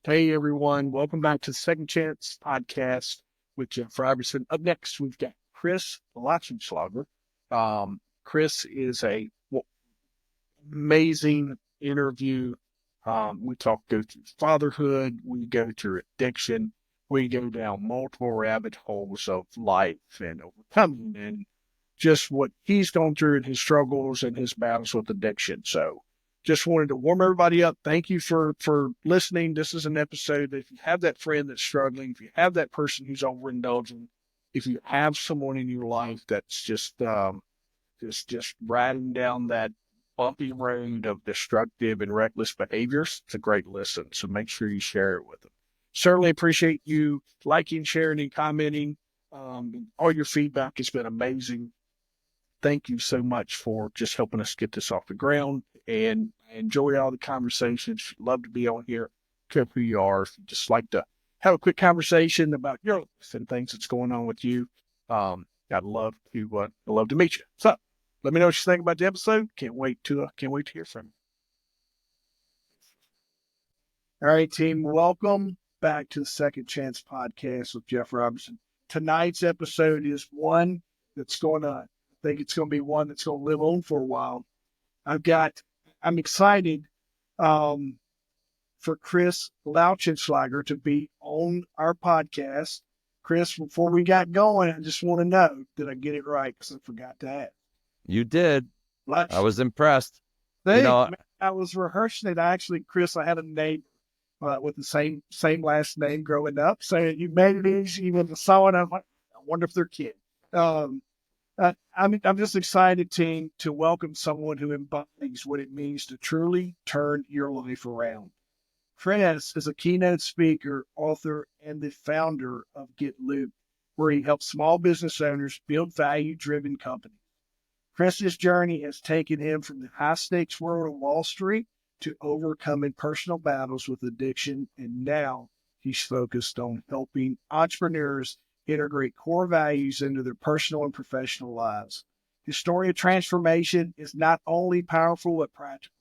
Hey everyone, welcome back to the Second Chance podcast with Jeff Robertson. Up next, we've got Chris Lautenslager. Chris is amazing interview. Go through fatherhood, we go through addiction, we go down multiple rabbit holes of life and overcoming and just what he's gone through and his struggles and his battles with addiction. So just wanted to warm everybody up. Thank you for listening. This is an episode that if you have that friend that's struggling, if you have that person who's overindulging, if you have someone in your life that's just riding down that bumpy road of destructive and reckless behaviors, it's a great listen. So make sure you share it with them. Certainly appreciate you liking, sharing, and commenting. All your feedback has been amazing. Thank you so much for just helping us get this off the ground. And I enjoy all the conversations. Love to be on here. Care who you are. If you just like to have a quick conversation about your life and things that's going on with you, I'd love to meet you. So let me know what you think about the episode. Can't wait to hear from you. All right, team. Welcome back to the Second Chance podcast with Jeff Robertson. Tonight's episode is one that's going to think it's going to be one that's going to live on for a while. I'm excited for Chris Lautenslager to be on our podcast. Chris, before we got going, I just want to know, did I get it right? Because I forgot to ask. You did. I was impressed. I was rehearsing it. Chris, I had a neighbor with the same last name growing up. So you made it easy when I saw it. I'm like, I wonder if they're kids. I'm just excited, team, to welcome someone who embodies what it means to truly turn your life around. Chris is a keynote speaker, author, and the founder of Get Loop, where he helps small business owners build value-driven companies. Chris's journey has taken him from the high-stakes world of Wall Street to overcoming personal battles with addiction, and now he's focused on helping entrepreneurs integrate core values into their personal and professional lives. His story of transformation is not only powerful but practical,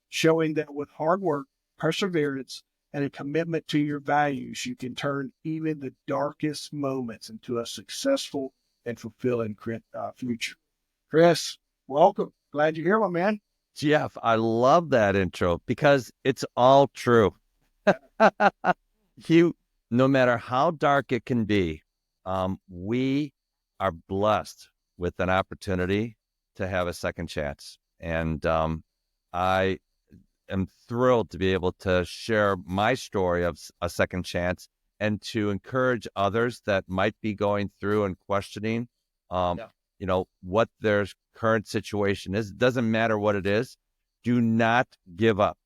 showing that with hard work, perseverance, and a commitment to your values, you can turn even the darkest moments into a successful and fulfilling future. Chris, welcome. Glad you're here, my man. Jeff, I love that intro because it's all true. No matter how dark it can be, we are blessed with an opportunity to have a second chance. And I am thrilled to be able to share my story of a second chance and to encourage others that might be going through and questioning, what their current situation is. It doesn't matter what it is. Do not give up.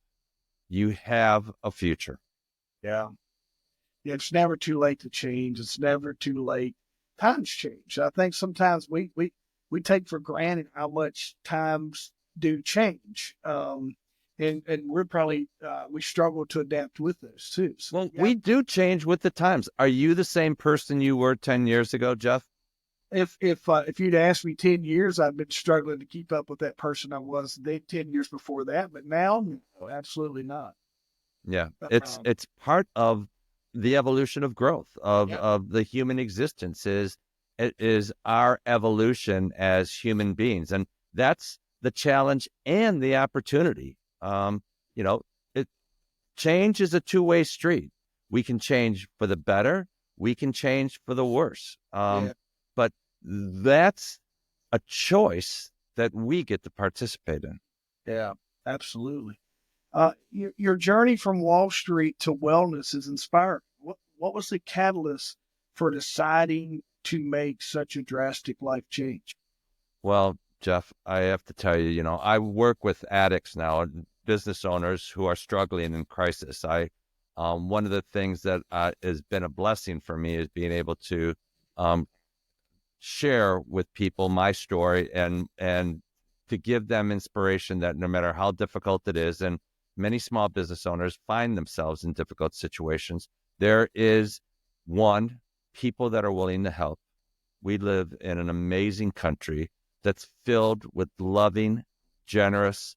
You have a future. Yeah. It's never too late to change. It's never too late. Times change. I think sometimes we take for granted how much times do change. And we're probably, we struggle to adapt with those too. So, well, we do change with the times. Are you the same person you were 10 years ago, Jeff? If you'd asked me 10 years, I've been struggling to keep up with that person I was 10 years before that. But now, no, absolutely not. Yeah, it's part of the evolution of growth of the human existence. It is our evolution as human beings, and that's the challenge and the opportunity. Change is a two-way street. We can change for the better. We can change for the worse. But that's a choice that we get to participate in. Yeah, absolutely. Your journey from Wall Street to wellness is inspiring. What was the catalyst for deciding to make such a drastic life change? Well, Jeff, I have to tell you, I work with addicts now, business owners who are struggling in crisis. One of the things that has been a blessing for me is being able to share with people my story and to give them inspiration that no matter how difficult it is, and many small business owners find themselves in difficult situations, there is people that are willing to help. We live in an amazing country that's filled with loving, generous,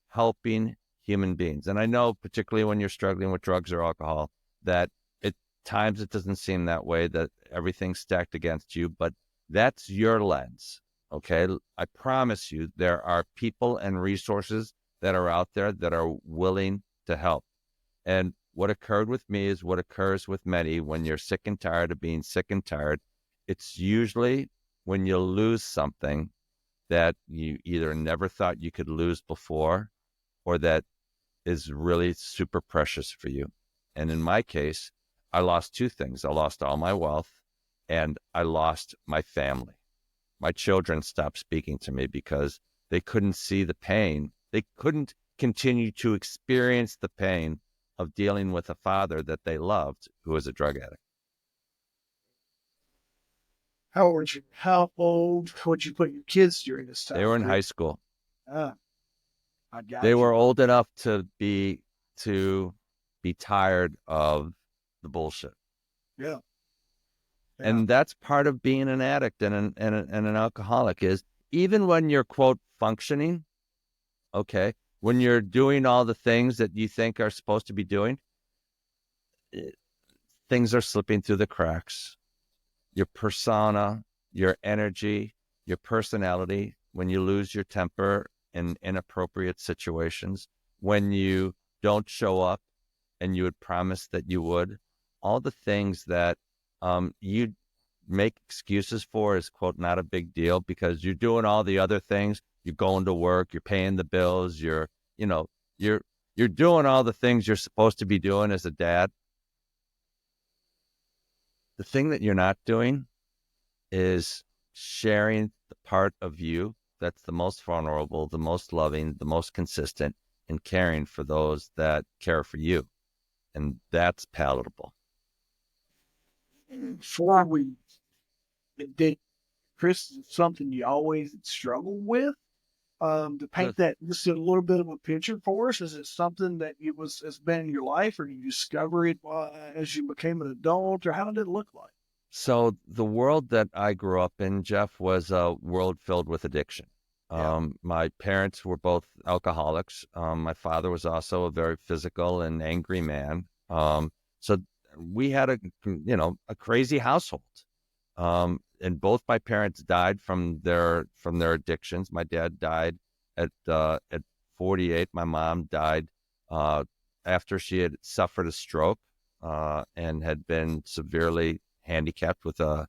helping human beings. And I know particularly when you're struggling with drugs or alcohol, that at times it doesn't seem that way, that everything's stacked against you, but that's your lens. Okay. I promise you, there are people and resources that are out there that are willing to help. And what occurred with me is what occurs with many when you're sick and tired of being sick and tired. It's usually when you lose something that you either never thought you could lose before or that is really super precious for you. And in my case, I lost two things. I lost all my wealth and I lost my family. My children stopped speaking to me because they couldn't see the pain. They couldn't continue to experience the pain of dealing with a father that they loved who was a drug addict. How old would you put your kids during this They time, were in Chris? high school. Ah, I They got were you. old enough to be tired of the bullshit. Yeah, yeah. And that's part of being an addict and an alcoholic is even when you're, quote, functioning, okay, when you're doing all the things that you think are supposed to be doing, eh, things are slipping through the cracks. Your persona, your energy, your personality, when you lose your temper in inappropriate situations, when you don't show up and you would promise that you would, all the things that you make excuses for is, quote, not a big deal because you're doing all the other things. You're going to work, you're paying the bills, you know, you're you're doing all the things you're supposed to be doing as a dad. The thing that you're not doing is sharing the part of you that's the most vulnerable, the most loving, the most consistent, and caring for those that care for you. And that's palatable. Before we did, Chris, is it something you always struggled with? To paint The, that just a little bit of a picture for us, is it something that it was has been in your life, or did you discover it as you became an adult, or how did it look like? so the world that I grew up in, Jeff, was a world filled with addiction. Yeah, My parents were both alcoholics. My father was also a very physical and angry man. So we had a crazy household. And both my parents died from their addictions. My dad died at 48. My mom died uh, after she had suffered a stroke and had been severely handicapped with her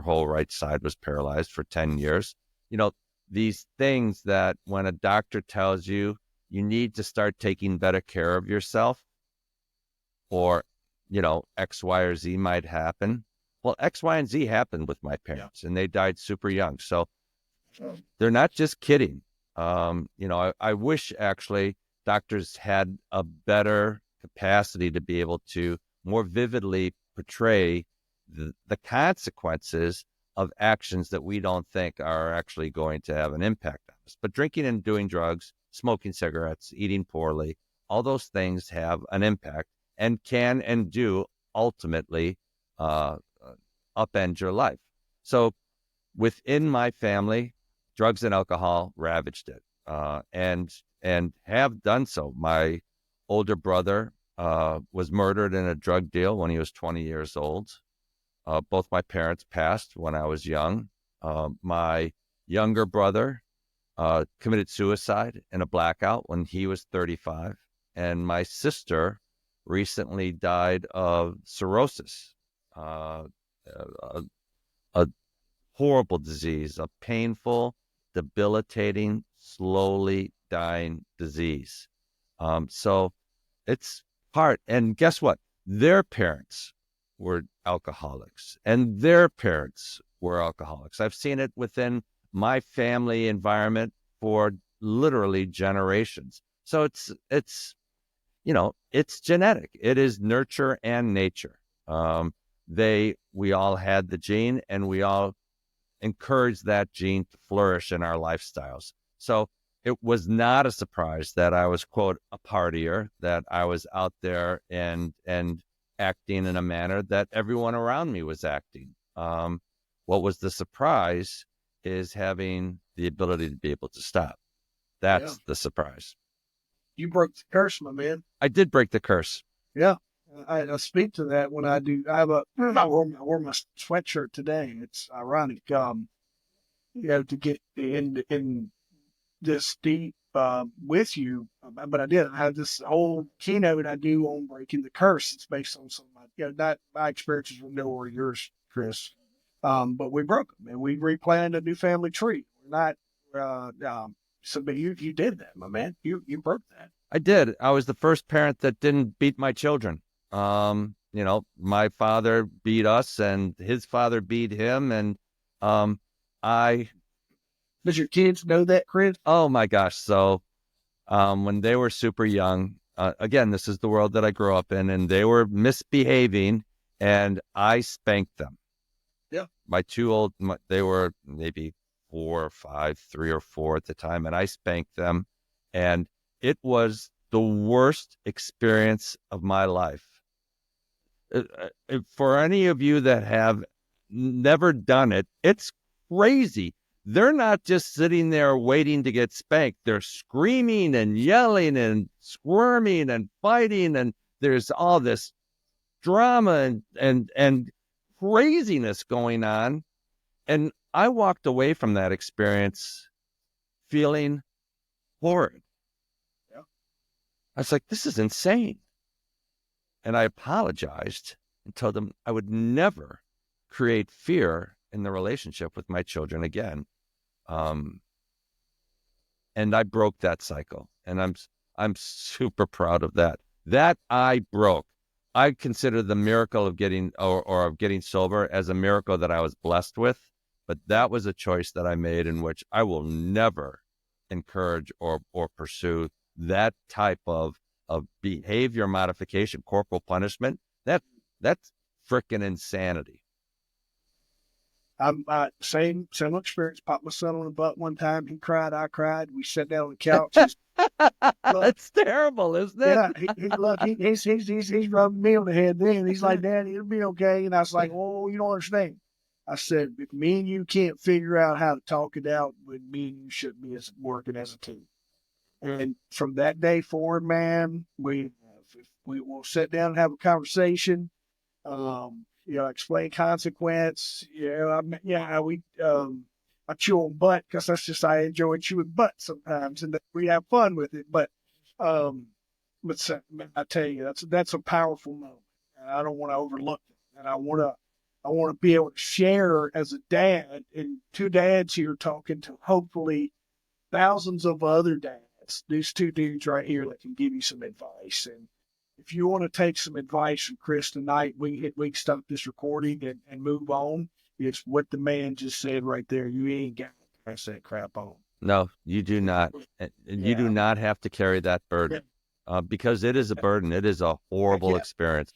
whole right side was paralyzed for 10 years. You know, these things that when a doctor tells you you need to start taking better care of yourself or, X, Y, or Z might happen. Well, X, Y, and Z happened with my yeah. parents and they died super young. So they're not just kidding. I wish actually doctors had a better capacity to be able to more vividly portray the consequences of actions that we don't think are actually going to have an impact on us. But drinking and doing drugs, smoking cigarettes, eating poorly, all those things have an impact and can and do ultimately uh, upend your life. So within my family, drugs and alcohol ravaged it, and have done so. My older brother was murdered in a drug deal when he was 20 years old. Both my parents passed when I was young. My younger brother committed suicide in a blackout when he was 35, and my sister recently died of cirrhosis. Uh, a, a horrible disease, a painful, debilitating, slowly dying disease. So it's hard. And guess what? Their parents were alcoholics and their parents were alcoholics. I've seen it within my family environment for literally generations. So it's genetic. It is nurture and nature. We all had the gene and we all encourage that gene to flourish in our lifestyles. So it was not a surprise that I was, quote, a partier, that I was out there and acting in a manner that everyone around me was acting. What was the surprise is having the ability to be able to stop. Yeah. That's the surprise. You broke the curse, my man. I did break the curse. Yeah. I speak to that when I do. I wore my sweatshirt today. It's ironic, to get in this deep with you. But I did. I had this whole keynote I do on breaking the curse. It's based on some of my, not my experiences with Noah or yours, Chris. But we broke them and we replanted a new family tree. We're not, but you did that, my man. You broke that. I did. I was the first parent that didn't beat my children. My father beat us and his father beat him. And I, Does your kids know that, Chris? oh my gosh. So when they were super young, again, this is the world that I grew up in, and they were misbehaving and I spanked them. Yeah. They were maybe 4 or 5, 3 or 4 at the time, and I spanked them. And it was the worst experience of my life. For any of you that have never done it, it's crazy. They're not just sitting there waiting to get spanked. They're screaming and yelling and squirming and fighting, and there's all this drama and craziness going on. And I walked away from that experience feeling horrid. Yeah. I was like, this is insane. And I apologized and told them I would never create fear in the relationship with my children again. And I broke that cycle, and I'm super proud of that. That I broke. I consider the miracle of getting of getting sober as a miracle that I was blessed with, but that was a choice that I made in which I will never encourage or pursue that type of behavior modification, corporal punishment. That's freaking insanity. I'm same experience. Popped my son on the butt one time. He cried. I cried. We sat down on the couch. That's terrible, isn't it? Yeah, he's rubbing me on the head. Then he's like, "Daddy, it'll be okay." And I was like, "Oh, you don't understand." I said, "If me and you can't figure out how to talk it out, then me and you should be working as a team." And from that day forward, man, we will sit down and have a conversation. Explain consequence. I chew on butt because I enjoy chewing butt sometimes, and we have fun with it. But I tell you, that's a powerful moment, and I don't want to overlook it. And I want to be able to share as a dad, and two dads here talking to hopefully thousands of other dads. These two dudes right here that can give you some advice. And if you want to take some advice from Chris tonight, we can stop this recording and move on. It's what the man just said right there. You ain't got to pass that crap on. No, you do not. You do not have to carry that burden because it is a burden. It is a horrible experience.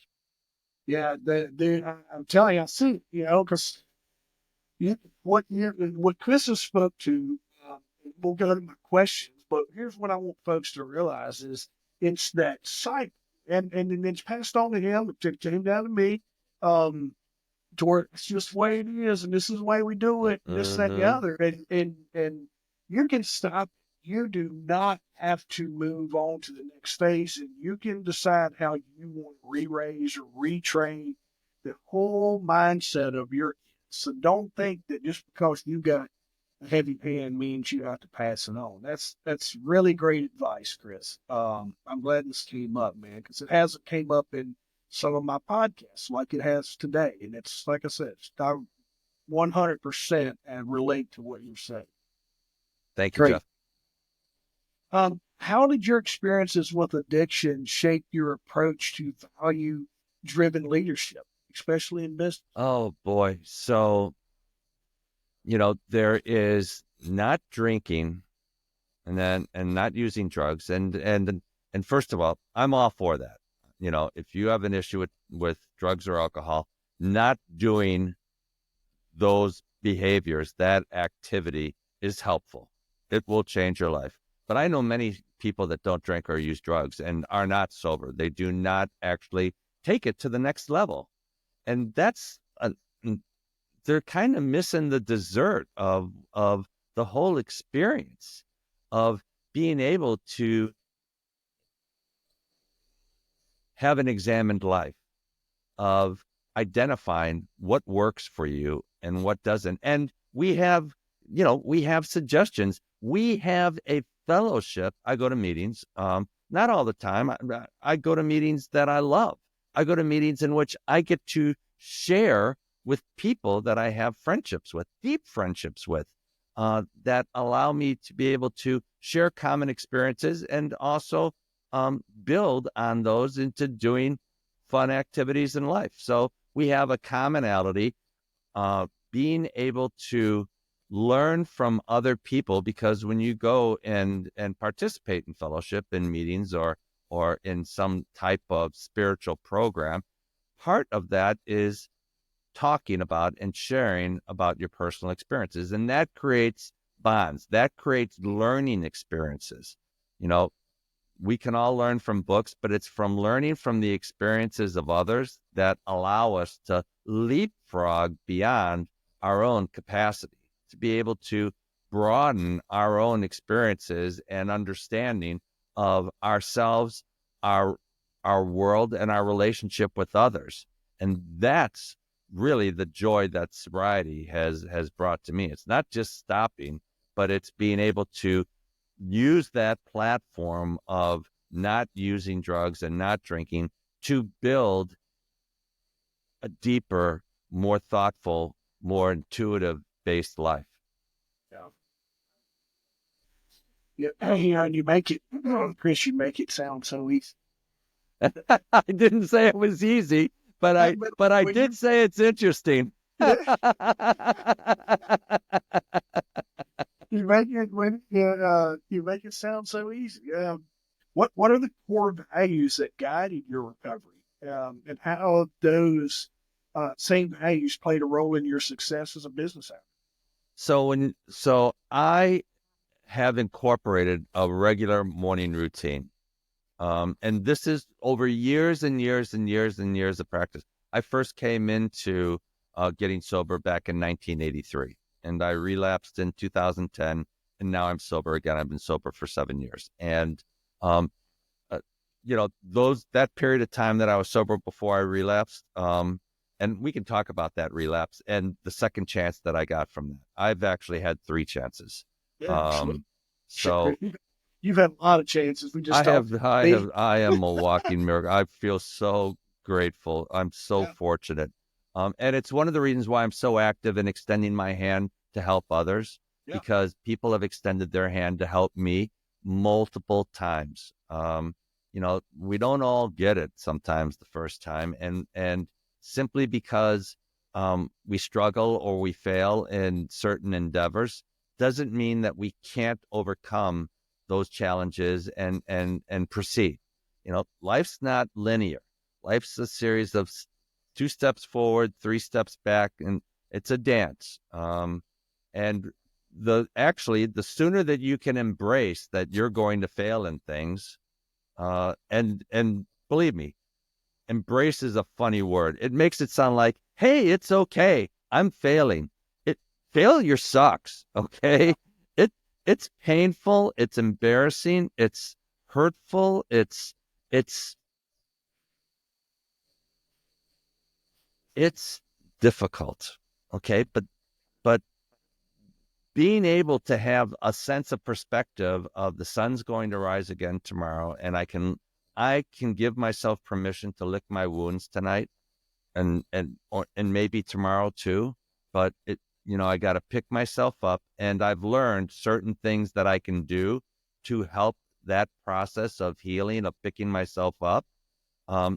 Yeah, I'm telling you, I see, because what Chris has spoke to, we'll go to my questions, but here's what I want folks to realize is it's that cycle. And it's passed on to him. It came down to me. To where it's just the way it is, and this is the way we do it, this, that, and the other. And you can stop. You do not have to move on to the next phase, and you can decide how you want to re-raise or retrain the whole mindset of your kids. So don't think that just because you got a heavy hand means you have to pass it on. That's really great advice, Chris. I'm glad this came up, man, because it hasn't came up in some of my podcasts like it has today. And it's, like I said, I 100% and relate to what you're saying. Thank you, Jeff. How did your experiences with addiction shape your approach to value-driven leadership, especially in business? Oh, boy. So, there is not drinking and not using drugs. And first of all, I'm all for that. If you have an issue with drugs or alcohol, not doing those behaviors, that activity is helpful. It will change your life. But I know many people that don't drink or use drugs and are not sober. They do not actually take it to the next level. And they're kind of missing the dessert of the whole experience of being able to have an examined life of identifying what works for you and what doesn't. And we have, we have suggestions. We have a fellowship. I go to meetings, not all the time. I go to meetings that I love. I go to meetings in which I get to share with people that I have friendships with, deep friendships with, that allow me to be able to share common experiences and also build on those into doing fun activities in life. So we have a commonality, being able to learn from other people, because when you go and participate in fellowship, in meetings, or in some type of spiritual program, part of that is talking about and sharing about your personal experiences. And that creates bonds, that creates learning experiences. We can all learn from books, but it's from learning from the experiences of others that allow us to leapfrog beyond our own capacity, to be able to broaden our own experiences and understanding of ourselves, our world, and our relationship with others. And that's really the joy that sobriety has brought to me. It's not just stopping, but it's being able to use that platform of not using drugs and not drinking to build a deeper, more thoughtful, more intuitive based life. Yeah. Yeah, and you make it, Chris, you make it sound so easy. I didn't say it was easy, but I When did say it's interesting. you make it when you make it sound so easy. What are the core values that guided your recovery, and how those same values played a role in your success as a business owner? So I have incorporated a regular morning routine. And this is over years and years and years and years of practice. I first came into getting sober back in 1983, and I relapsed in 2010, and now I'm sober again. I've been sober for 7 years. And, uh, that period of time that I was sober before I relapsed, and we can talk about that relapse and the second chance that I got from that. I've actually had 3 chances. Yeah, So you've had a lot of chances. We just I talked have, about I me. have, I am a walking miracle. I feel so grateful. I'm so Yeah, fortunate. And it's one of the reasons why I'm so active in extending my hand to help others, yeah, because people have extended their hand to help me multiple times. We don't all get it sometimes the first time, and simply because we struggle or we fail in certain endeavors doesn't mean that we can't overcome those challenges and proceed. Life's not linear. Life's a series of 2 steps forward, 3 steps back, and it's a dance. And the sooner that you can embrace that you're going to fail in things, and believe me, embrace is a funny word. It makes it sound like, hey, it's okay, I'm failing. Failure sucks, yeah, okay? It's painful, it's embarrassing, it's hurtful, it's it's difficult, okay? But being able to have a sense of perspective of the sun's going to rise again tomorrow, and I can give myself permission to lick my wounds tonight, and maybe tomorrow too. But I got to pick myself up, and I've learned certain things that I can do to help that process of healing, of picking myself up.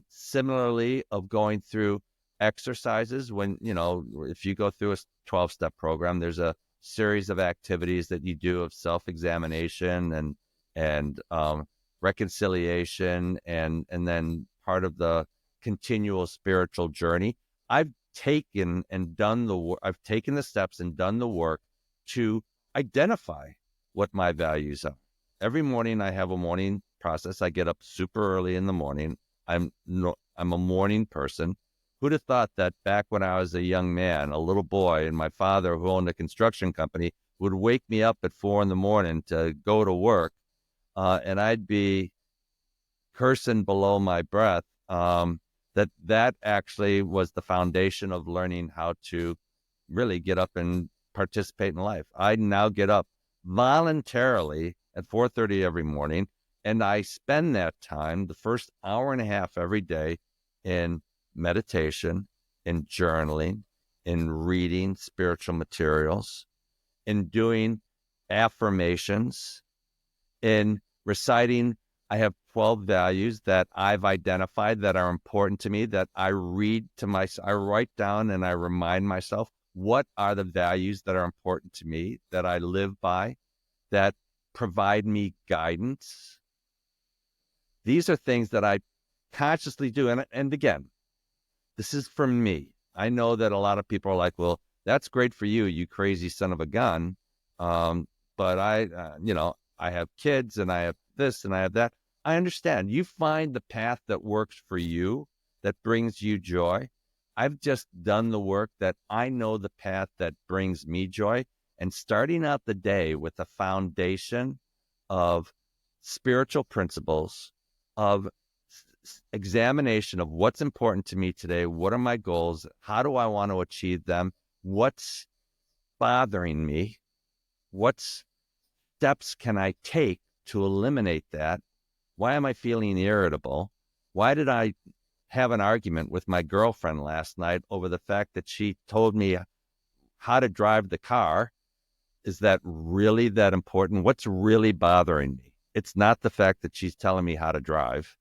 Similarly, of going through exercises. When if you go through a 12-step program, there's a series of activities that you do of self-examination and reconciliation, and then part of the continual spiritual journey. I've taken the steps and done the work to identify what my values are. Every morning I have a morning process. I get up super early in the morning. I'm a morning person. Who'd have thought that back when I was a young man, a little boy, and my father, who owned a construction company, would wake me up at 4 a.m. to go to work, and I'd be cursing below my breath that actually was the foundation of learning how to really get up and participate in life. I now get up voluntarily at 4:30 every morning, and I spend that time, the first hour and a half every day, in meditation, in journaling, in reading spiritual materials, in doing affirmations, in reciting. I have 12 values that I've identified that are important to me, that I write down and I remind myself what are the values that are important to me, that I live by, that provide me guidance. These are things that I consciously do. And again, this is for me. I know that a lot of people are like, well, that's great for you, you crazy son of a gun. But I have kids and I have this and I have that. I understand. You find the path that works for you, that brings you joy. I've just done the work that I know the path that brings me joy. And starting out the day with a foundation of spiritual principles, of examination of what's important to me today, what are my goals, how do I want to achieve them, what's bothering me, what steps can I take to eliminate that, why am I feeling irritable, why did I have an argument with my girlfriend last night over the fact that she told me how to drive the car. Is that really that important? What's really bothering me? It's not the fact that she's telling me how to drive,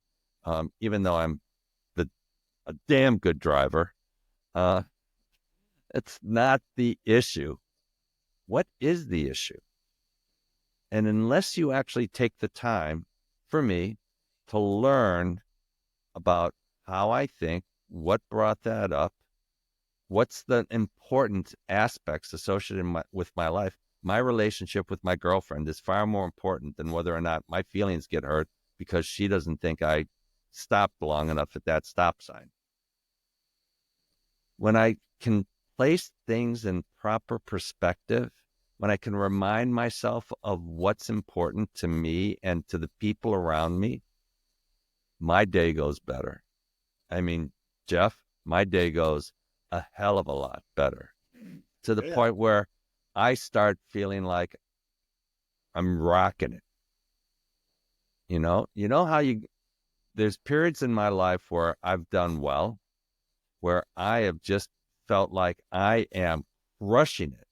even though I'm a damn good driver. Uh, it's not the issue. What is the issue? And unless you actually take the time, for me, to learn about how I think, what brought that up, what's the important aspects associated with my life, my relationship with my girlfriend is far more important than whether or not my feelings get hurt because she doesn't think I stopped long enough at that stop sign. When I can place things in proper perspective, when I can remind myself of what's important to me and to the people around me, my day goes better. I mean, Jeff, my day goes a hell of a lot better, to the point where I start feeling like I'm rocking it. You know how there's periods in my life where I've done well, where I have just felt like I am crushing it.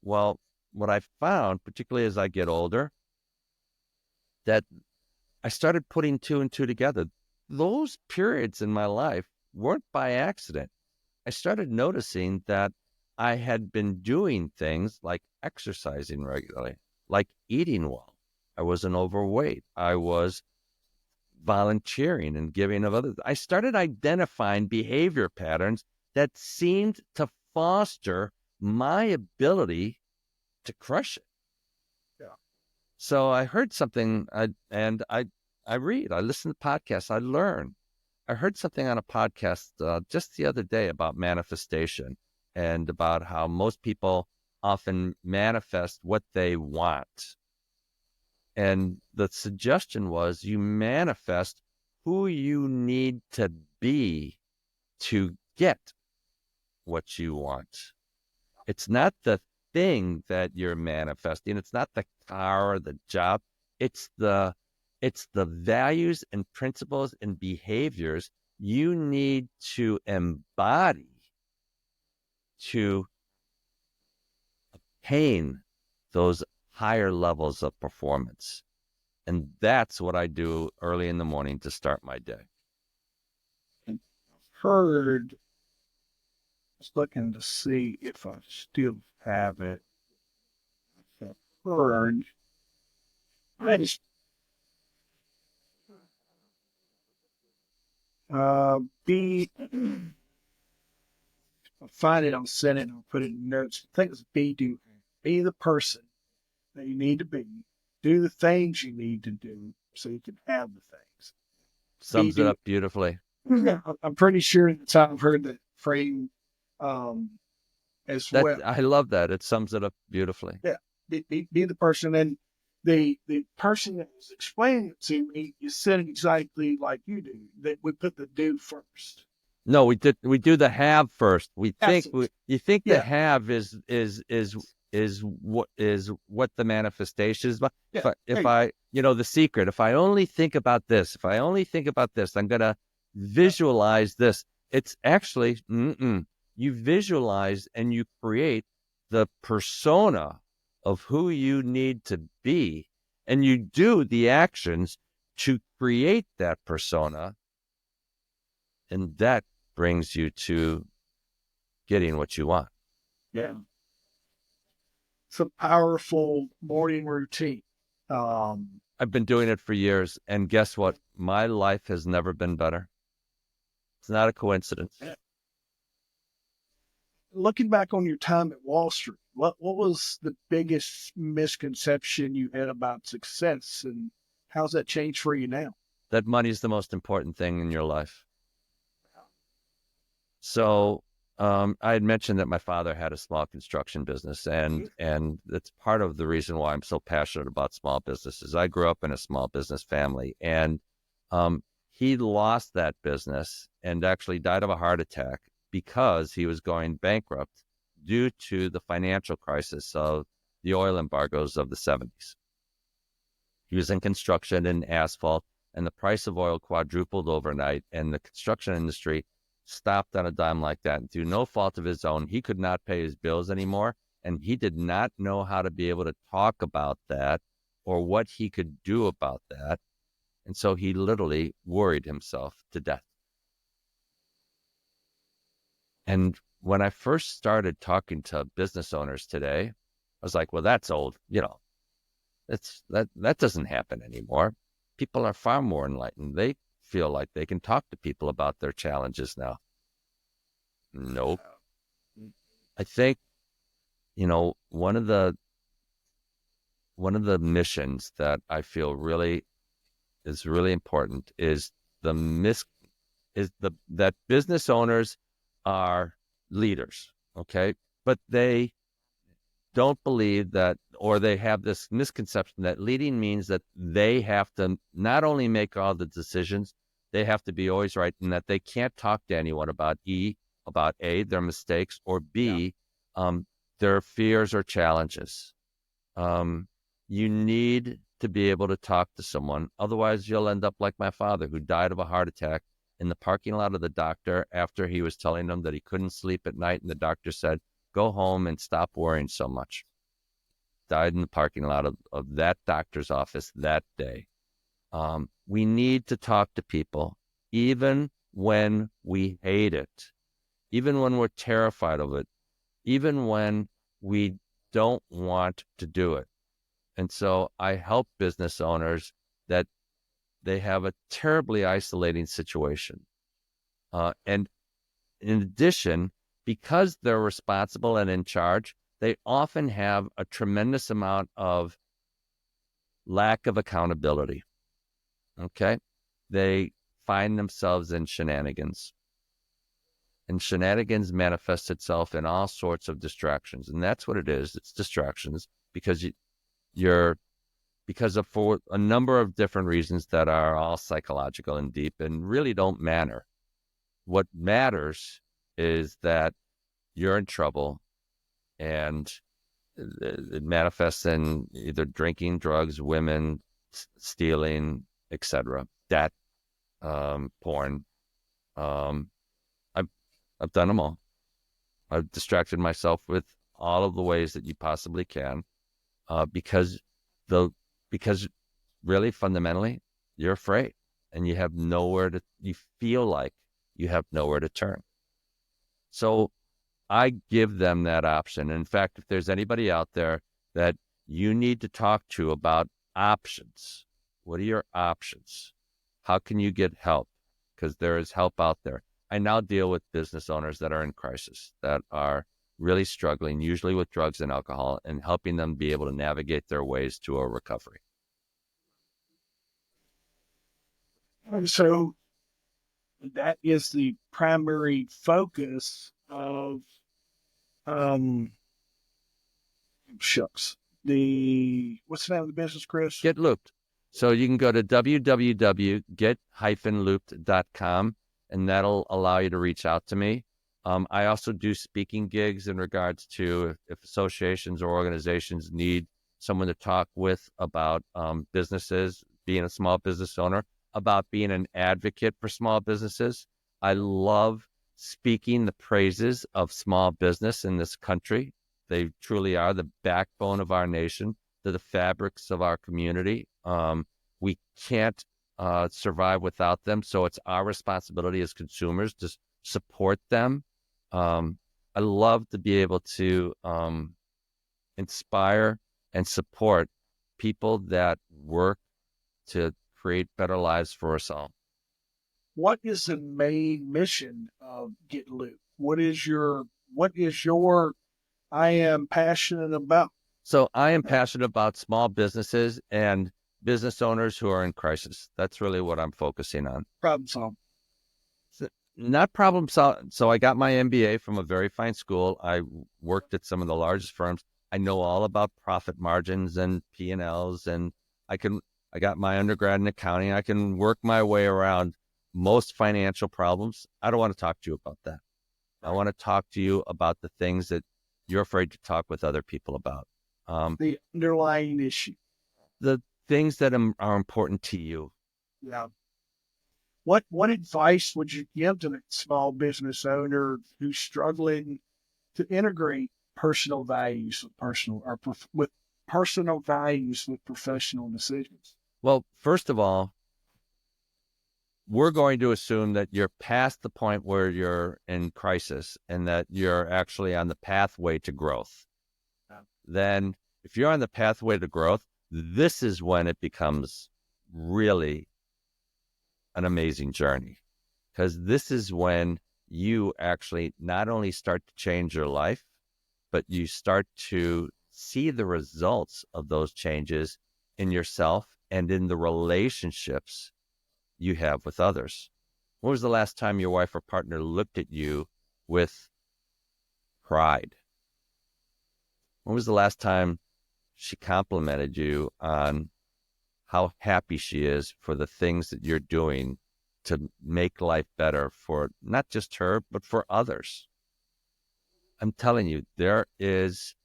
Well, what I found, particularly as I get older, that I started putting two and two together. Those periods in my life weren't by accident. I started noticing that I had been doing things like exercising regularly, like eating well. I wasn't overweight. I was volunteering and giving of others. I started identifying behavior patterns that seemed to foster my ability to crush it. Yeah. So I heard something, I read, I listen to podcasts, I learn. I heard something on a podcast just the other day about manifestation and about how most people often manifest what they want. And the suggestion was you manifest who you need to be to get what you want. It's not the thing that you're manifesting. It's not the car or the job. It's the values and principles and behaviors you need to embody to obtain those higher levels of performance. And that's what I do early in the morning to start my day. And I've heard, I was looking to see if I still have it. I've heard, I just, be, I'll find it, I'll send it, I'll put it in notes. I think it's do. Be the person that you need to be. Do the things you need to do so you can have the things. Sums it up beautifully. I'm pretty sure that's how I've heard that phrase as well. I love that. It sums it up beautifully. Yeah. Be the person. And the person that was explaining it to me is said exactly like you do, that we put the do first. No, we do the have first. Absolutely. You think the Yeah. have is what the manifestation is. But Yeah. if Hey. I the secret, if I only think about this, if I only think about this, I'm gonna Yeah. visualize this. It's actually you visualize and you create the persona of who you need to be, and you do the actions to create that persona, and that brings you to getting what you want. Yeah. It's a powerful morning routine. Um, I've been doing it for years, and guess what? My life has never been better. It's not a coincidence. Looking back on your time at Wall Street, what was the biggest misconception you had about success, and how's that changed for you now? That money is the most important thing in your life. So I had mentioned that my father had a small construction business, and that's part of the reason why I'm so passionate about small businesses. I grew up in a small business family, and um, he lost that business and actually died of a heart attack because he was going bankrupt due to the financial crisis of the oil embargoes of the 70s. He was in construction and asphalt, and the price of oil quadrupled overnight, and the construction industry stopped on a dime like that. And through no fault of his own, he could not pay his bills anymore, and he did not know how to be able to talk about that or what he could do about that. And so he literally worried himself to death. And when I first started talking to business owners today, I was like, well, that's old. That doesn't happen anymore. People are far more enlightened. They feel like they can talk to people about their challenges now. Nope. I think, one of the missions that I feel really is really important is the mis is the that business owners are leaders, okay? But they don't believe that, or they have this misconception that leading means that they have to not only make all the decisions, they have to be always right, and that they can't talk to anyone about about A, their mistakes, or Yeah. B, their fears or challenges. Um, you need to be able to talk to someone. Otherwise, you'll end up like my father, who died of a heart attack in the parking lot of the doctor after he was telling them that he couldn't sleep at night. And the doctor said, go home and stop worrying so much. Died in the parking lot of that doctor's office that day. We need to talk to people, even when we hate it, even when we're terrified of it, even when we don't want to do it. And so I help business owners that they have a terribly isolating situation. And in addition, because they're responsible and in charge, they often have a tremendous amount of lack of accountability. Okay. They find themselves in shenanigans. And shenanigans manifest itself in all sorts of distractions. And that's what it is. It's distractions because you're because of for a number of different reasons that are all psychological and deep and really don't matter. What matters is that you're in trouble, and it manifests in either drinking, drugs, women, stealing, etc. Debt, porn. Um, I've I've done them all. I've distracted myself with all of the ways that you possibly can, because the because really fundamentally you're afraid and you feel like you have nowhere to turn. So I give them that option. In fact, if there's anybody out there that you need to talk to about options, what are your options? How can you get help? Because there is help out there. I now deal with business owners that are in crisis, that are really struggling, usually with drugs and alcohol, and helping them be able to navigate their ways to a recovery. And so that is the primary focus of um shucks. What's the name of the business, Chris? Get Looped. So you can go to www.get-looped.com, and that'll allow you to reach out to me. I also do speaking gigs in regards to if associations or organizations need someone to talk with about businesses, being a small business owner, about being an advocate for small businesses. I love speaking the praises of small business in this country. They truly are the backbone of our nation. They're the fabrics of our community. We can't survive without them. So it's our responsibility as consumers to support them. I love to be able to inspire and support people that work to create better lives for us all. What is the main mission of Get Loop? What is your I am passionate about? So I am passionate about small businesses and business owners who are in crisis. That's really what I'm focusing on. Problem solving. Not problem solving. So I got my MBA from a very fine school. I worked at some of the largest firms. I know all about profit margins and P&Ls, and I got my undergrad in accounting. I can work my way around most financial problems. I don't want to talk to you about that. I want to talk to you about the things that you're afraid to talk with other people about. The underlying issue. The things that are important to you. Yeah. What advice would you give to the small business owner who's struggling to integrate personal values with personal values with professional decisions? Well, first of all, we're going to assume that you're past the point where you're in crisis and that you're actually on the pathway to growth. Then if you're on the pathway to growth, this is when it becomes really an amazing journey, because this is when you actually not only start to change your life, but you start to see the results of those changes in yourself and in the relationships you have with others. When was the last time your wife or partner looked at you with pride? When was the last time she complimented you on how happy she is for the things that you're doing to make life better for not just her, but for others? I'm telling you, there is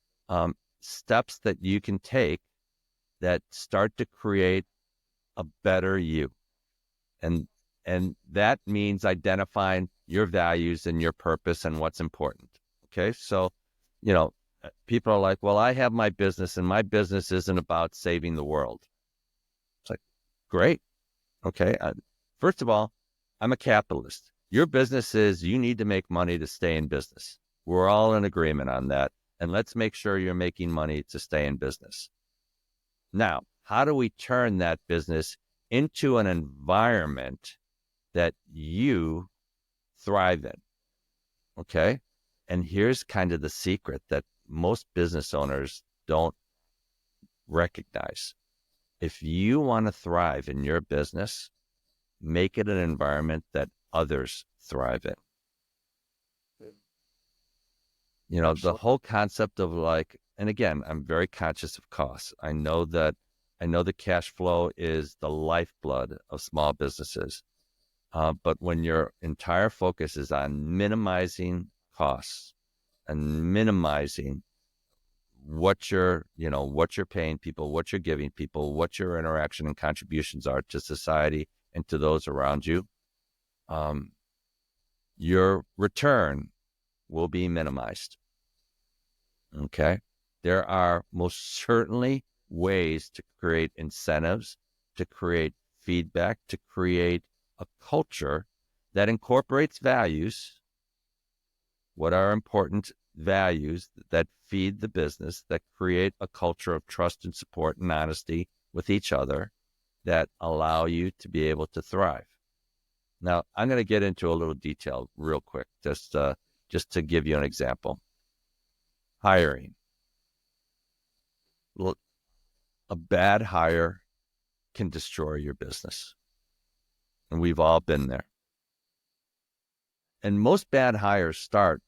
steps that you can take that start to create a better you. And that means identifying your values and your purpose and what's important. Okay. So, people are like, well, I have my business and my business isn't about saving the world. It's like, great. Okay. First of all, I'm a capitalist. Your business is you need to make money to stay in business. We're all in agreement on that. And let's make sure you're making money to stay in business. Now, how do we turn that business into an environment that you thrive in? Okay. And here's kind of the secret that most business owners don't recognize. If you want to thrive in your business, make it an environment that others thrive in. The whole concept of and again, I'm very conscious of costs. I know the cash flow is the lifeblood of small businesses. But when your entire focus is on minimizing costs and minimizing what you're paying people, what you're giving people, what your interaction and contributions are to society and to those around you, your return will be minimized. Okay. There are most certainly ways to create incentives, to create feedback, to create a culture that incorporates values. What are important values that feed the business, that create a culture of trust and support and honesty with each other, that allow you to be able to thrive. Now, I'm going to get into a little detail real quick, just to give you an example. Hiring. Look, a bad hire can destroy your business. And we've all been there. And most bad hires start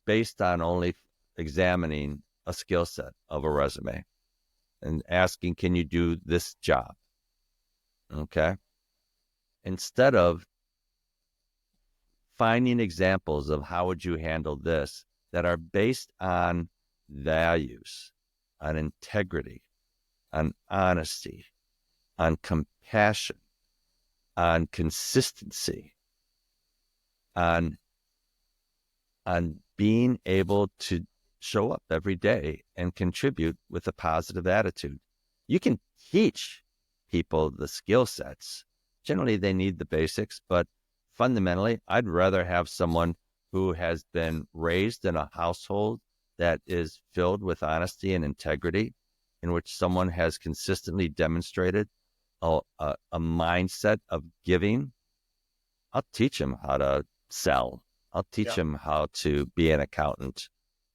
based on only examining a skill set of a resume. and asking, can you do this job? Okay. Instead of finding examples of how would you handle this that are based on values, on integrity, on honesty, on compassion, on consistency, on being able to show up every day and contribute with a positive attitude. You can teach people the skill sets. Generally, they need the basics, but fundamentally, I'd rather have someone who has been raised in a household that is filled with honesty and integrity, in which someone has consistently demonstrated a mindset of giving. I'll teach them how to sell. I'll teach Yeah. them how to be an accountant.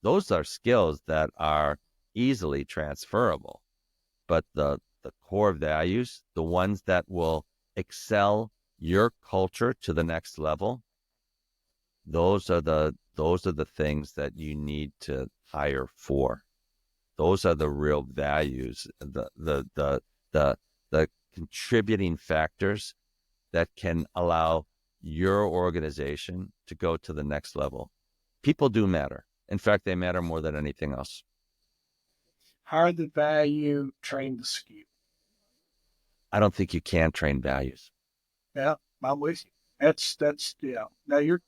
Those are skills that are easily transferable. But the core values, the ones that will excel your culture to the next level, those are the things that you need to hire for. Those are the real values, the contributing factors that can allow your organization to go to the next level. People do matter. In fact, they matter more than anything else. Hire the value, train the skill. I don't think you can train values. Yeah, I'm with you. That's yeah. Now you're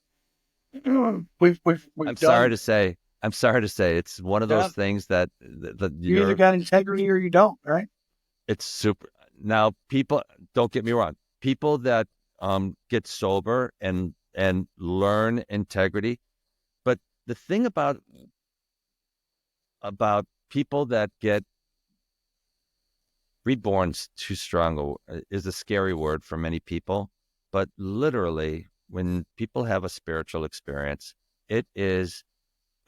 I'm we've sorry done to say, it's one of those that. things that You either got integrity or you don't, right? it's super. Now, people, don't get me wrong. People that get sober and learn integrity, but the thing about people that get reborn's too strong is a scary word for many people, but literally, when people have a spiritual experience, it is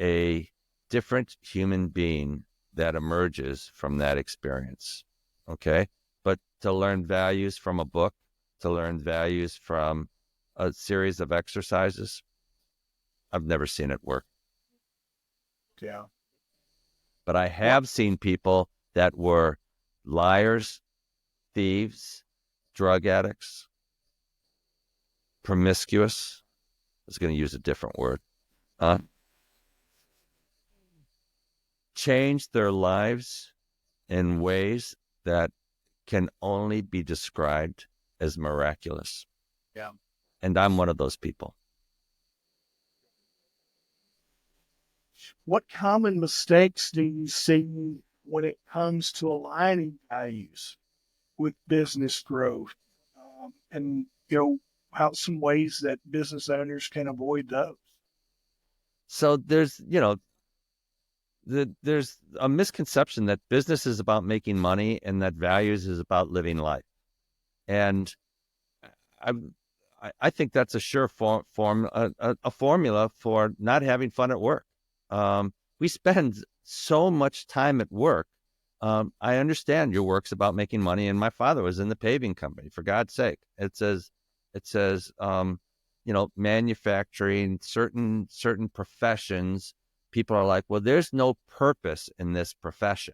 a different human being that emerges from that experience. Okay. But to learn values from a book, to learn values from a series of exercises, I've never seen it work. Yeah. But I What have seen people that were liars, thieves, drug addicts, promiscuous. I was going to use a different word. Change their lives in ways that can only be described as miraculous. yeah. And I'm one of those people. What common mistakes do you see when it comes to aligning values with business growth? And how some ways that business owners can avoid those. So there's a misconception that business is about making money and that values is about living life. And I I think that's a sure a formula for not having fun at work. We spend so much time at work. I understand your work's about making money, and my father was in the paving company. For God's sake, it says, manufacturing, certain professions. People are like, well, there's no purpose in this profession.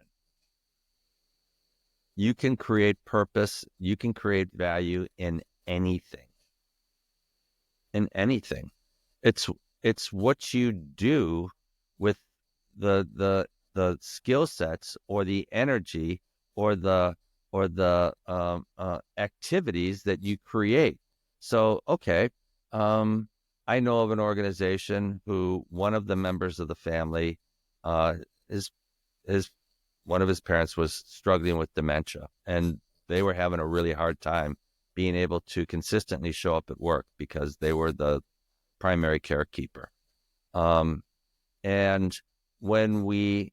You can create purpose. You can create value in anything. In anything. It's what you do with the skill sets or the energy or the activities that you create. So, okay, I know of an organization who one of the members of the family is one of his parents was struggling with dementia, and they were having a really hard time being able to consistently show up at work because they were the primary carekeeper. And when we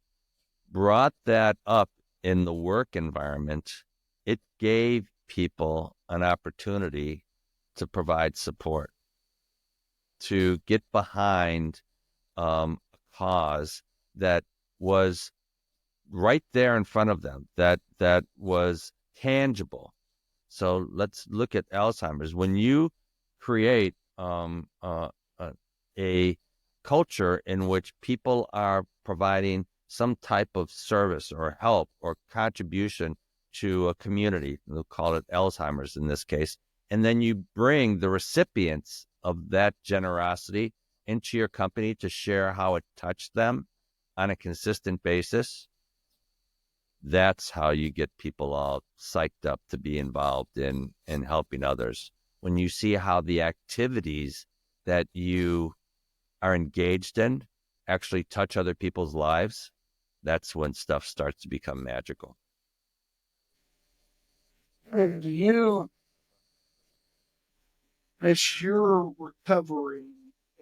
brought that up in the work environment, it gave people an opportunity to provide support, to get behind a cause that was right there in front of them, that was tangible. So let's look at Alzheimer's. When you create a culture in which people are providing some type of service or help or contribution to a community. We'll call it Alzheimer's in this case. And then you bring the recipients of that generosity into your company to share how it touched them on a consistent basis. That's how you get people all psyched up to be involved in helping others. When you see how the activities that you are engaged in actually touch other people's lives, that's when stuff starts to become magical. And you, as you're recovering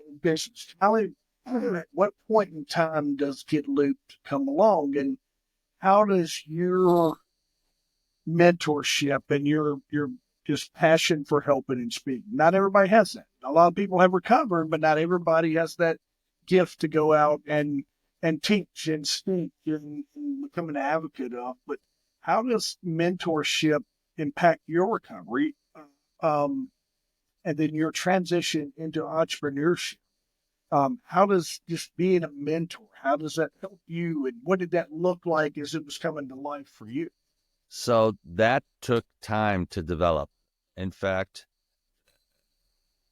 in business, at what point in time does Get Looped come along, and how does your mentorship and your just passion for helping and speaking? Not everybody has that. A lot of people have recovered, but not everybody has that gift to go out and teach and speak and become an advocate of. But how does mentorship impact your recovery? Um, and then your transition into entrepreneurship. How does just being a mentor, how does that help you? And what did that look like as it was coming to life for you? So that took time to develop. In fact,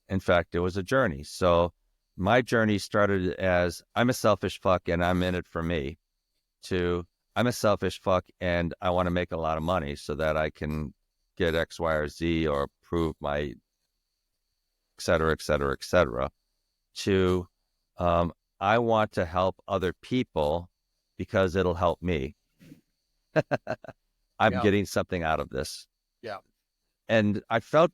it was a journey. So my journey started as I'm a selfish fuck and I'm in it for me, to I'm a selfish fuck and I want to make a lot of money so that I can get X, Y, or Z or prove my et cetera, et cetera, et cetera, to I want to help other people because it'll help me. I'm Yeah, getting something out of this. yeah, And I felt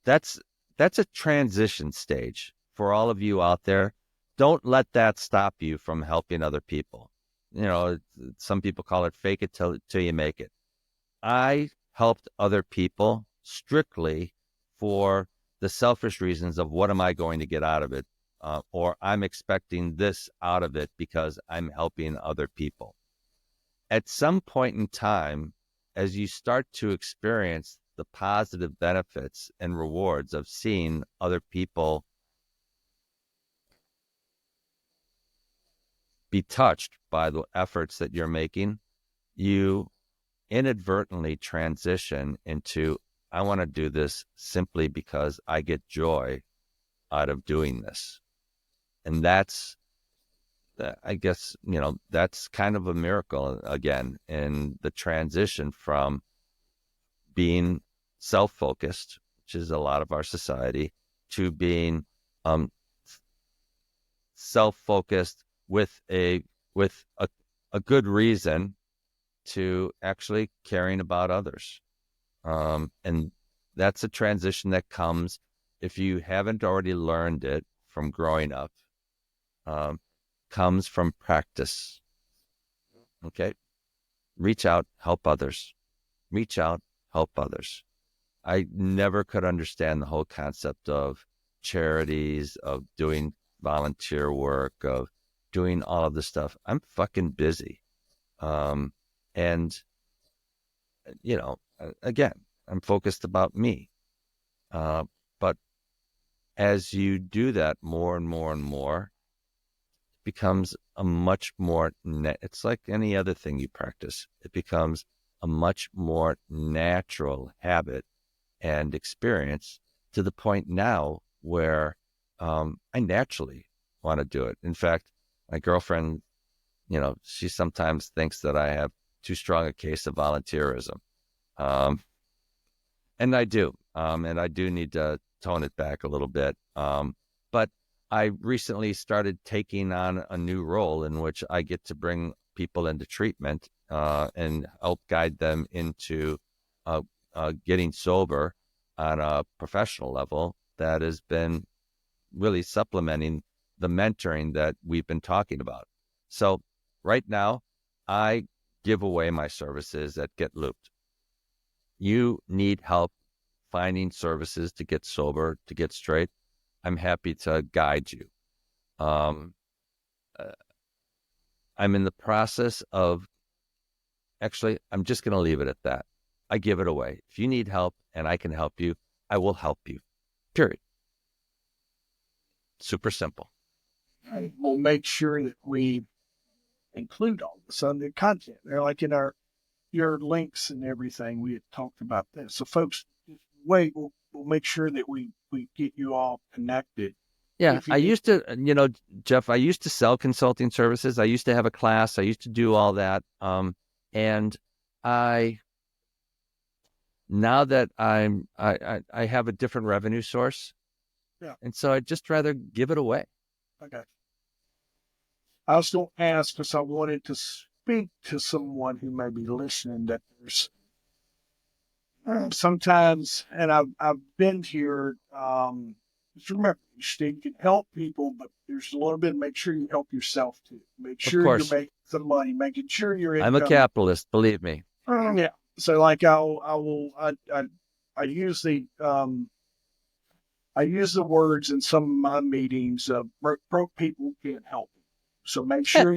that's a transition stage for all of you out there. Don't let that stop you from helping other people. You know, some people call it fake it till you make it. I helped other people strictly for the selfish reasons of what am I going to get out of it? Or I'm expecting this out of it because I'm helping other people. At some point in time, as you start to experience the positive benefits and rewards of seeing other people be touched by the efforts that you're making, you inadvertently transition into, I want to do this simply because I get joy out of doing this. And that's, I guess, that's kind of a miracle again in the transition from being self-focused, which is a lot of our society, to being self-focused with a good reason to actually caring about others. And that's a transition that comes, if you haven't already learned it from growing up, comes from practice. Okay? Reach out, help others. Reach out, help others. I never could understand the whole concept of charities, of doing volunteer work, of doing all of this stuff. I'm fucking busy. And, again, I'm focused about me. But as you do that more and more and more, it becomes a much more, it's like any other thing you practice. It becomes a much more natural habit and experience, to the point now where I naturally want to do it. In fact, my girlfriend, she sometimes thinks that I have too strong a case of volunteerism. And I do. And I do need to tone it back a little bit. But I recently started taking on a new role in which I get to bring people into treatment and help guide them into getting sober on a professional level that has been really supplementing the mentoring that we've been talking about. So right now, I give away my services at Get Looped. You need help finding services to get sober, to get straight. I'm happy to guide you. Um, I'm in the process of, actually, I'm just going to leave it at that. I give it away. If you need help and I can help you, I will help you. Period. Super simple. We'll make sure that we include all this on the content. They're like in your links and everything. We had talked about that. So folks, just wait. We'll make sure that we get you all connected. Yeah, If you I need, used to, Jeff, I used to sell consulting services. I used to have a class. I used to do all that. And I, now that I have a different revenue source. yeah, And so I'd just rather give it away. okay. I was going to ask because I wanted to speak to someone who may be listening that there's sometimes, and I've been here. Just remember, you can help people, but there's a little bit. Make sure you help yourself too. Make Of sure you're course, making some money, making sure your I'm a income. capitalist, believe me. Yeah. So like I use I use the words in some of my meetings. Broke people can't help. So make sure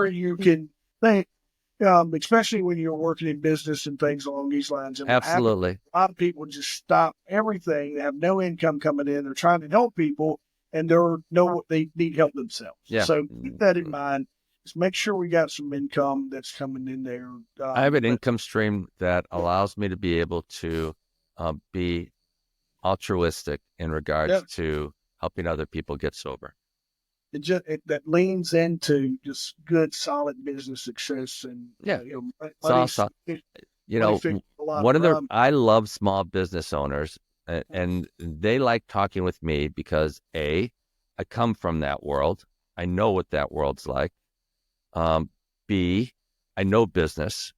you can think, especially when you're working in business and things along these lines. And what happens, Absolutely. a lot of people just stop everything. They have no income coming in. They're trying to help people, and they need help themselves. Yeah. So keep that in mind. Just make sure we got some income that's coming in there. I have an But income stream that allows me to be able to be altruistic in regards yeah, to helping other people get sober. that leans into just good, solid business success and Yeah. It's money's awesome. money fixes a lot of One of the, problems. I love small business owners, and they like talking with me because A, I come from that world. I know what that world's like. B, I know business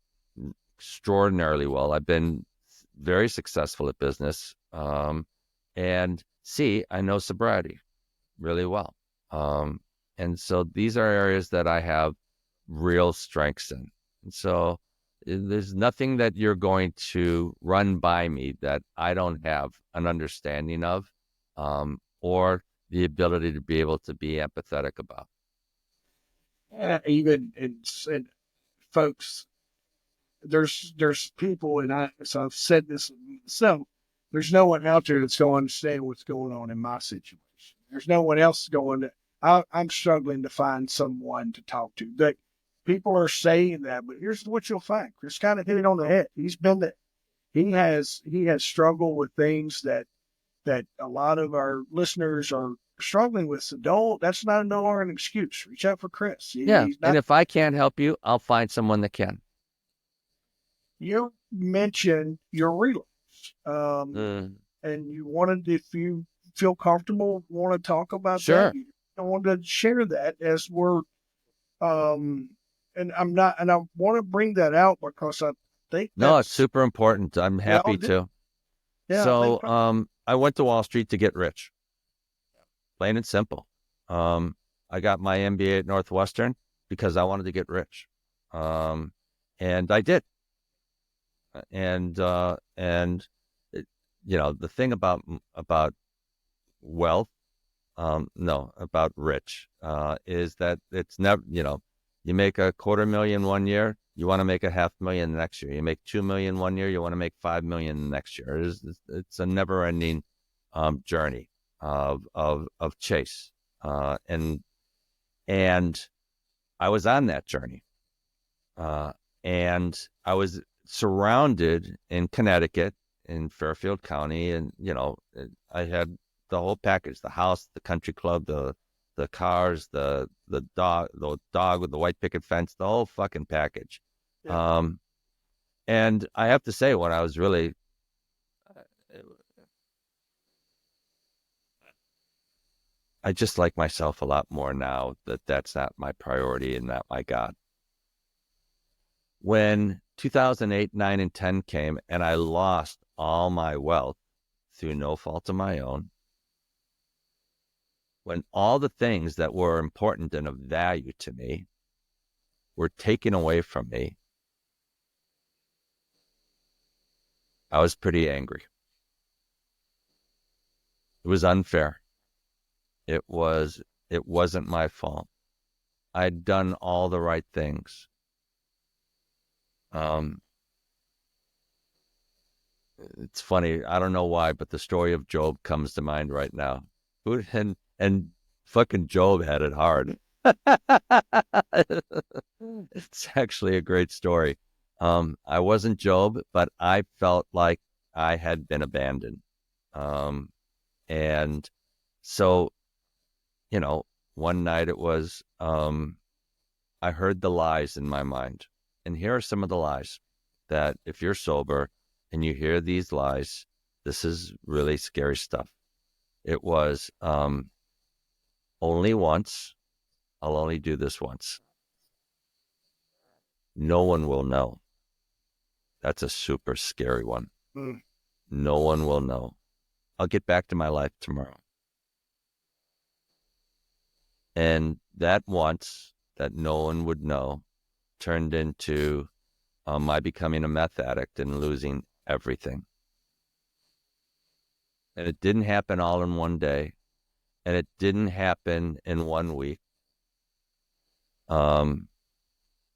extraordinarily well. I've been very successful at business. And C, I know sobriety really well. And so these are areas that I have real strengths in. And so there's nothing that you're going to run by me that I don't have an understanding of, or the ability to be able to be empathetic about. Even and folks, there's people, and so I've said this myself. There's no one out there that's going to understand what's going on in my situation. There's no one else going to. I'm struggling to find someone to talk to. That people are saying that, but here's what you'll find. Chris kind of hit it on the head. He has struggled with things that a lot of our listeners are struggling with. So that's not no longer an excuse. Reach out for Chris. Yeah. He's And not. if I can't help you, I'll find someone that can. You mentioned your relapse, Mm, and you wanted, if you feel comfortable, want to talk about that. sure. I wanted to share that as we're, and I'm not, and I want to bring that out because I think No, it's that's, super important. I'm yeah, happy to. I think, So, I went to Wall Street to get rich, plain and simple. I got my MBA at Northwestern because I wanted to get rich. And I did. And the thing about wealth, no, about rich, is that it's never, you make $250,000 one year, you want to make $500,000 the next year. You make 2 million one year, you want to make 5 million the next year. It's a never ending journey of chase. And I was on that journey. And I was surrounded in Connecticut, in Fairfield County, and I had the whole package: the house, the country club, the cars, the dog with the white picket fence, the whole fucking package. yeah. And I have to say, when I was really, I just like myself a lot more now that that's not my priority and not my God. When 2008, 9, and 10 came and I lost all my wealth through no fault of my own, when all the things that were important and of value to me were taken away from me, I was pretty angry. It was unfair. It wasn't my fault. I'd done all the right things. It's funny. I don't know why, but the story of Job comes to mind right now. And fucking Job had it hard. It's actually a great story. I wasn't Job, but I felt like I had been abandoned. Um, and so, you know, one night it was, I heard the lies in my mind. And here are some of the lies that if you're sober and you hear these lies, this is really scary stuff. It was, only once. I'll only do this once. No one will know. That's a super scary one. Mm. No one will know. I'll get back to my life tomorrow. And that once that no one would know turned into my becoming a meth addict and losing everything. And it didn't happen all in one day. And it didn't happen in 1 week. Um,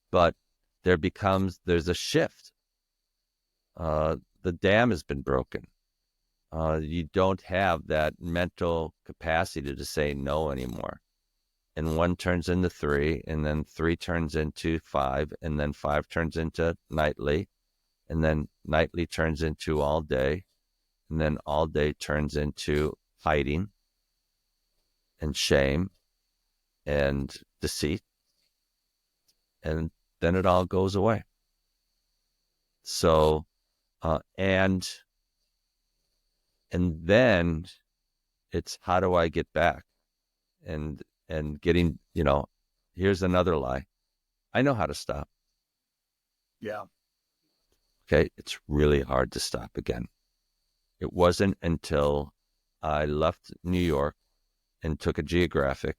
but there's a shift. The dam has been broken. You don't have that mental capacity to say no anymore. And one turns into three, and then three turns into five, and then five turns into nightly, and then nightly turns into all day, and then all day turns into hiding and shame and deceit, and then it all goes away. So, and then it's how do I get back? And getting, here's another lie. I know how to stop. Yeah. Okay. It's really hard to stop again. It wasn't until I left New York and took a geographic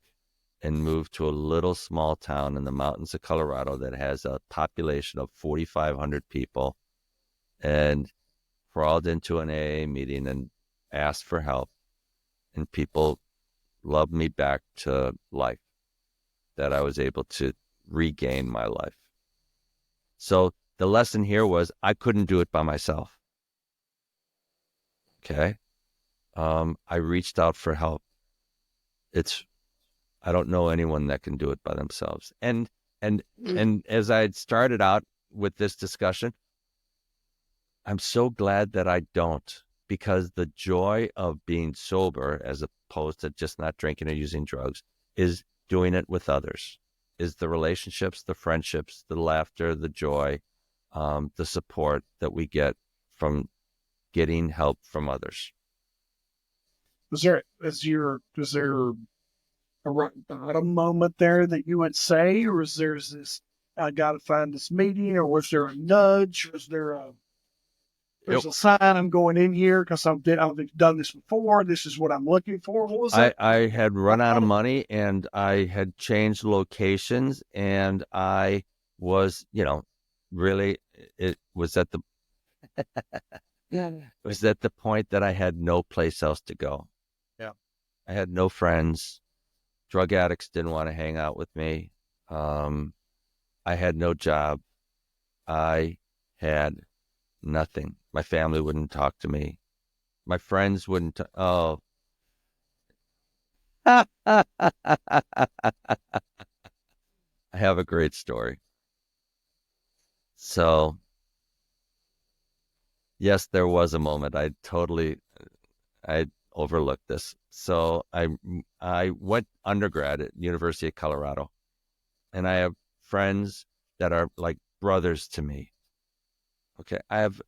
and moved to a little small town in the mountains of Colorado that has a population of 4,500 people, and crawled into an AA meeting and asked for help. And people loved me back to life, that I was able to regain my life. So the lesson here was I couldn't do it by myself. Okay. I reached out for help. I don't know anyone that can do it by themselves. And as I had started out with this discussion, I'm so glad that I don't, because the joy of being sober, as opposed to just not drinking or using drugs, is doing it with others, is the relationships, the friendships, the laughter, the joy, the support that we get from getting help from others. Was there a rock bottom moment there that you would say, or is there this, I got to find this meeting, or was there a nudge? Was there Yep. there's a sign I'm going in here because I've done this before. This is what I'm looking for. What was it? I had run out of money, and I had changed locations, and I was, really, it was at the it was at the point that I had no place else to go. Yeah. I had no friends. Drug addicts didn't want to hang out with me. I had no job. I had nothing. My family wouldn't talk to me. My friends wouldn't. Oh. I have a great story. So, yes, there was a moment. I overlooked this. So I went undergrad at University of Colorado, and I have friends that are like brothers to me. Okay, I have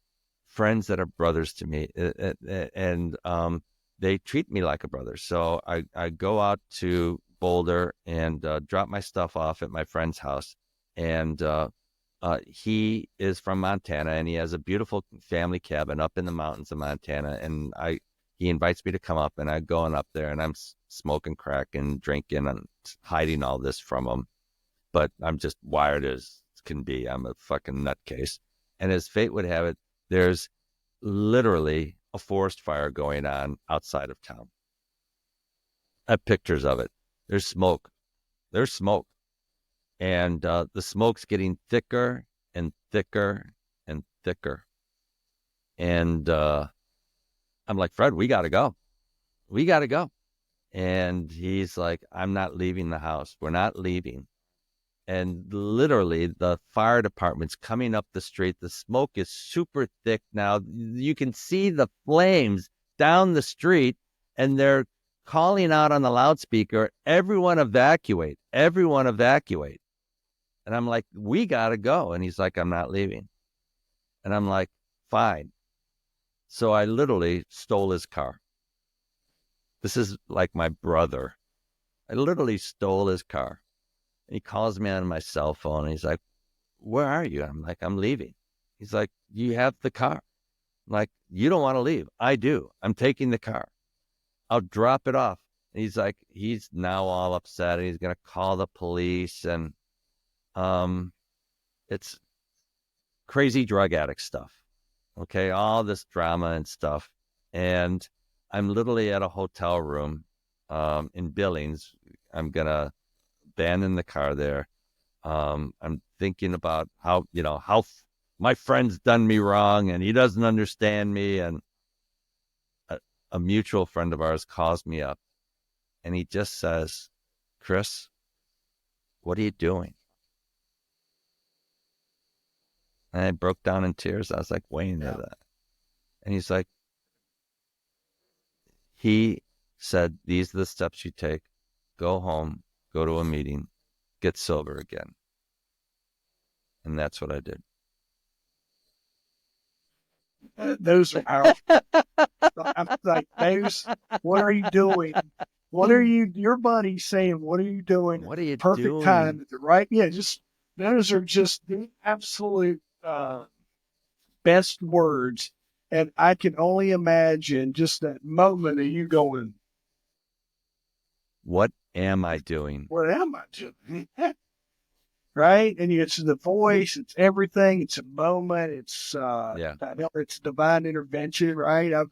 friends that are brothers to me, and they treat me like a brother. So I go out to Boulder and drop my stuff off at my friend's house, and he is from Montana, and he has a beautiful family cabin up in the mountains of Montana, and he invites me to come up, and I go on up there, and I'm smoking crack and drinking and hiding all this from him, but I'm just wired as can be. I'm a fucking nutcase. And as fate would have it, there's literally a forest fire going on outside of town. I have pictures of it. There's smoke. There's smoke. And the smoke's getting thicker and thicker and thicker. And I'm like, Fred, we got to go. We got to go. And he's like, I'm not leaving the house. We're not leaving. And literally the fire department's coming up the street. The smoke is super thick now. You can see the flames down the street, and they're calling out on the loudspeaker, everyone evacuate, everyone evacuate. And I'm like, we got to go. And he's like, I'm not leaving. And I'm like, fine. So I literally stole his car. This is like my brother. I literally stole his car. He calls me on my cell phone. And he's like, where are you? I'm like, I'm leaving. He's like, you have the car. I'm like, you don't want to leave. I do. I'm taking the car. I'll drop it off. And he's like, he's now all upset. He's going to call the police. And it's crazy drug addict stuff. Okay. All this drama and stuff. And I'm literally at a hotel room in Billings. I'm going to abandon the car there. I'm thinking about how my friend's done me wrong and he doesn't understand me. And a mutual friend of ours calls me up and he just says, Chris, what are you doing? And I broke down in tears. I was like, waiting for that. And he's like, he said, these are the steps you take. Go home, go to a meeting, get sober again. And that's what I did. Those are powerful. I'm like, those, what are you doing? What are you, your buddy saying, what are you doing? What are you Perfect doing? time, right? Yeah, just, those are just the absolute best words. And I can only imagine just that moment of you going, what am I doing? what am I doing? Right? And it's the voice, it's everything, it's a moment, it's divine intervention, right? I've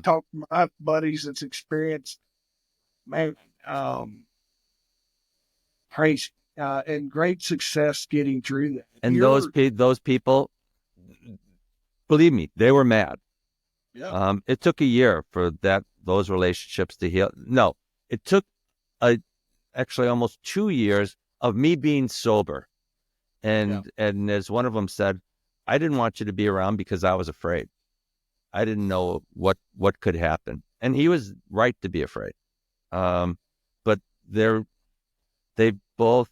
talked to my buddies that's experienced, man, crazy, and great success getting through that. And those people, believe me, they were mad. Yeah. It took a year for those relationships to heal. No, it took actually almost 2 years of me being sober. And as one of them said, I didn't want you to be around because I was afraid. I didn't know what could happen. And he was right to be afraid. But they've both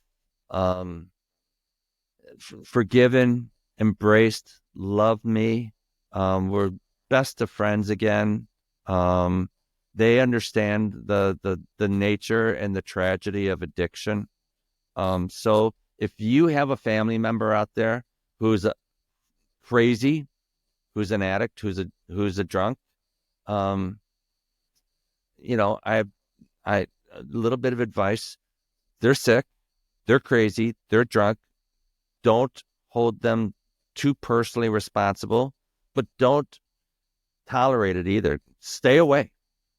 forgiven, embraced, loved me. We're best of friends again. They understand the nature and the tragedy of addiction. So if you have a family member out there who's crazy, who's an addict, who's a drunk, I a little bit of advice. They're sick, they're crazy, they're drunk. Don't hold them too personally responsible, but don't tolerate it either. Stay away.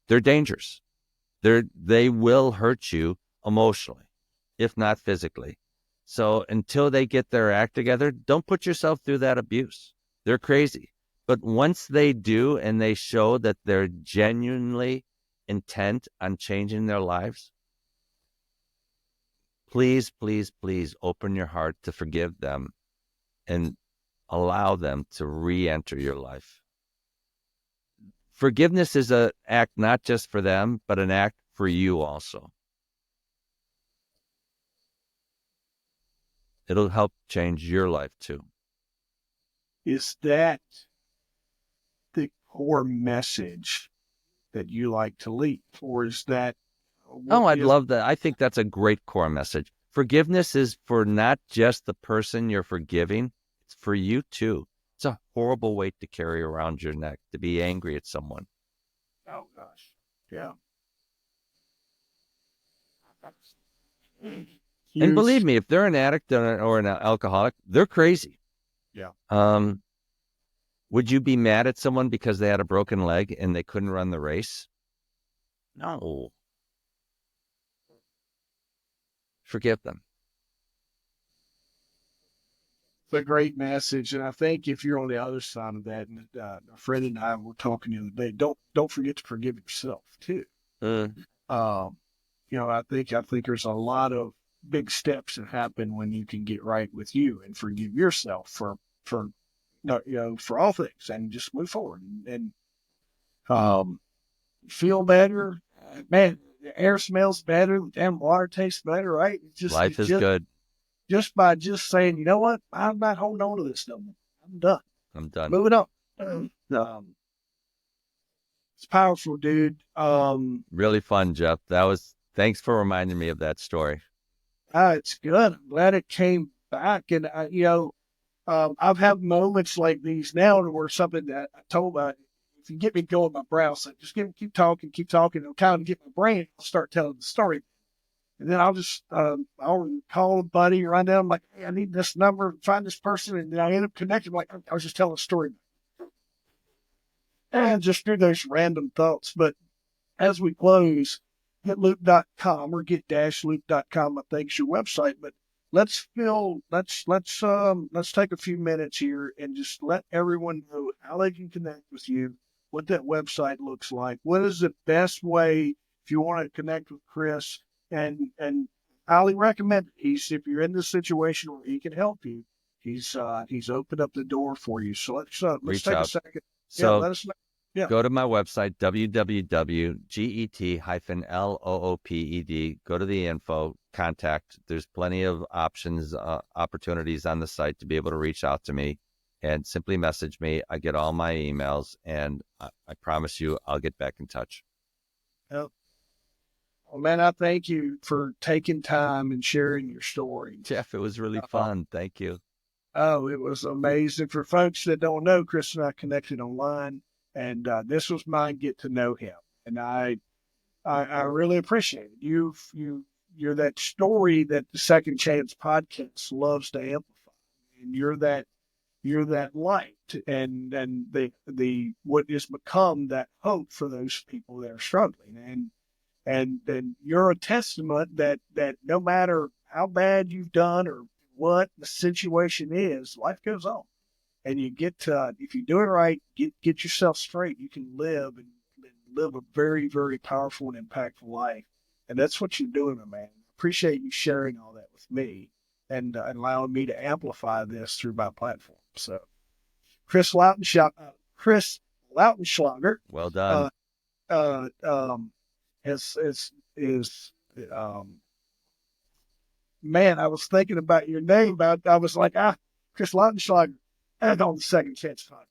They're dangerous. They will hurt you emotionally, if not physically. So until they get their act together, don't put yourself through that abuse. They're crazy. But once they do and they show that they're genuinely intent on changing their lives, please, please, please open your heart to forgive them and allow them to re-enter your life. Forgiveness is an act not just for them, but an act for you also. It'll help change your life too. Is that the core message that you like to leave? Or is that... I'd love that. I think that's a great core message. Forgiveness is for not just the person you're forgiving, it's for you too. It's a horrible weight to carry around your neck, to be angry at someone. Oh, gosh. Yeah. And believe me, if they're an addict or an alcoholic, they're crazy. Yeah. Would you be mad at someone because they had a broken leg and they couldn't run the race? No. Forgive them. It's a great message, and I think if you're on the other side of that, and a friend and I were talking the other day, don't forget to forgive yourself too. Um, I think there's a lot of big steps that happen when you can get right with you and forgive yourself for no, for all things and just move forward and feel better. Man, the air smells better, the damn water tastes better, right? Life It's is good. just by just saying, you know what, I'm not holding on to this no more. I'm done. I'm done. Moving on. It's powerful, dude. Really fun, Jeff. Thanks for reminding me of that story. It's good. I'm glad it came back, and I've had moments like these now where something that I told my, if you get me going, my brow, so just keep talking, it'll kind of get my brain. I'll start telling the story, and then I'll call a buddy, run down, like, hey, I need this number, find this person, and then I end up connecting. Like I was just telling a story, and just through those random thoughts. But as we close, getloop.com or get-loop.com, I think is your website. But let's take a few minutes here and just let everyone know how they can connect with you, what that website looks like, what is the best way if you want to connect with Chris, and highly recommend it. If you're in this situation where he can help you, he's opened up the door for you. So let's Reach take a out. second. Yeah, So let us know. Yeah. go to my website, www.get-looped. Go to the info, contact. There's plenty of options, opportunities on the site to be able to reach out to me and simply message me. I get all my emails, and I promise you I'll get back in touch. Yep. Well, man, I thank you for taking time and sharing your story. Jeff, it was really Uh, fun. Thank you. oh, it was amazing. For folks that don't know, Chris and I connected online, and this was my get to know him. And I really appreciate it. You're that story that the Second Chance podcast loves to amplify, and you're that light and the what has become that hope for those people that are struggling. And you're a testament that no matter how bad you've done or what the situation is, life goes on. And you get to, if you do it right, get yourself straight, you can and live a very, very powerful and impactful life. And that's what you're doing, my man. Appreciate you sharing all that with me and allowing me to amplify this through my platform. So Chris Chris Lautenschlager, Well done. uh, uh, um, is man, I was thinking about your name, but I was like, Chris Lautenschlager, and on the Second Chance podcast.